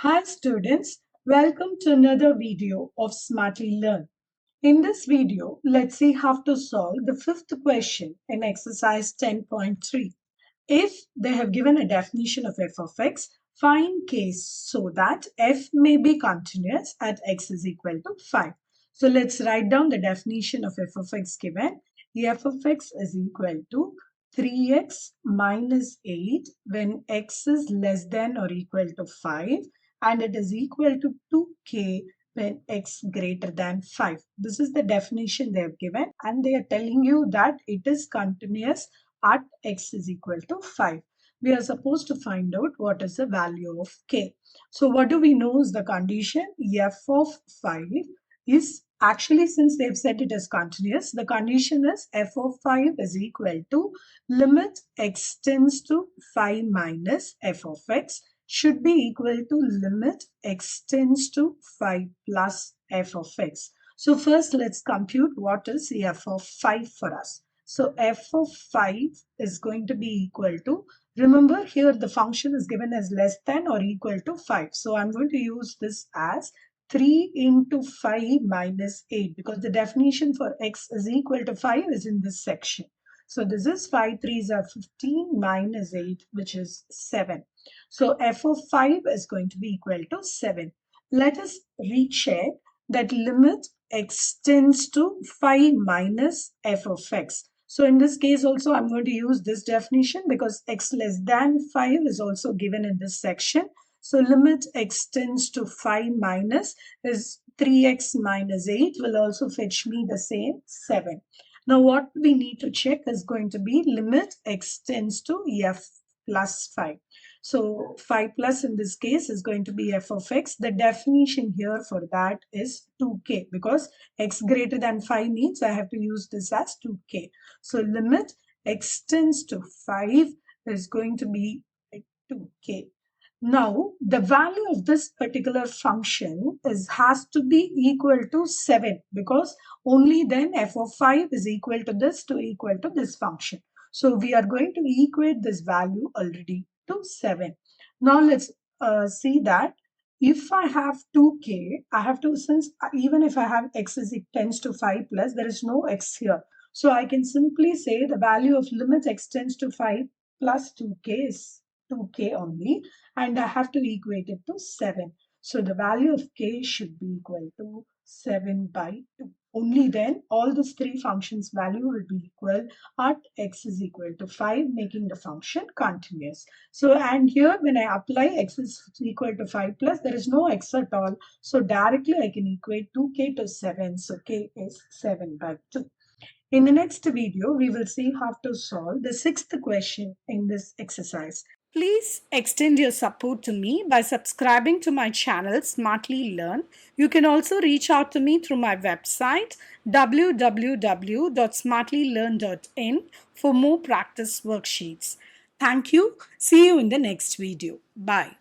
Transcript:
Hi students, welcome to another video of Smartly Learn. In this video, let's see how to solve the fifth question in exercise 10.3. If they have given a definition of f of x, find case so that f may be continuous at x is equal to 5. So let's write down the definition of f of x given. F of x is equal to 3x minus 8 when x is less than or equal to 5 and it is equal to 2k when x greater than 5. This is the definition they have given and they are telling you that it is continuous at x is equal to 5. We are supposed to find out what is the value of k. So what do we know is the condition f of 5 is actually, since they've said it is continuous, the condition is f of 5 is equal to limit x tends to 5 minus f of x should be equal to limit x tends to 5 plus f of x. So first let's compute what is f of 5 for us. So f of 5 is going to be equal to, remember here the function is given as less than or equal to 5. So I'm going to use this as 3 into 5 minus 8 because the definition for x is equal to 5 is in this section. So this is 5 3s are 15 minus 8 which is 7. So f of 5 is going to be equal to 7. Let us recheck that limit x tends to 5 minus f of x. So in this case also I'm going to use this definition because x less than 5 is also given in this section. So limit x tends to 5 minus is 3x minus 8 will also fetch me the same 7. Now what we need to check is going to be limit x tends to f plus 5. So 5 plus in this case is going to be f of x. The definition here for that is 2k because x greater than 5 means I have to use this as 2k. So limit x tends to 5 is going to be 2k. Now, the value of this particular function has to be equal to 7 because only then f of 5 is equal to this function. So, we are going to equate this value already to 7. Now, let's see that if I have 2k, I have to, since even if I have x is tends to 5 plus, there is no x here. So, I can simply say the value of limit x tends to 5 plus 2k is 2k only and I have to equate it to 7. So the value of k should be equal to 7 by 2. Only then all these three functions value will be equal at x is equal to 5 making the function continuous. So and here when I apply x is equal to 5 plus there is no x at all. So directly I can equate 2k to 7. So k is 7 by 2. In the next video, we will see how to solve the sixth question in this exercise. Please extend your support to me by subscribing to my channel Smartly Learn. You can also reach out to me through my website www.smartlylearn.in for more practice worksheets. Thank you. See you in the next video. Bye.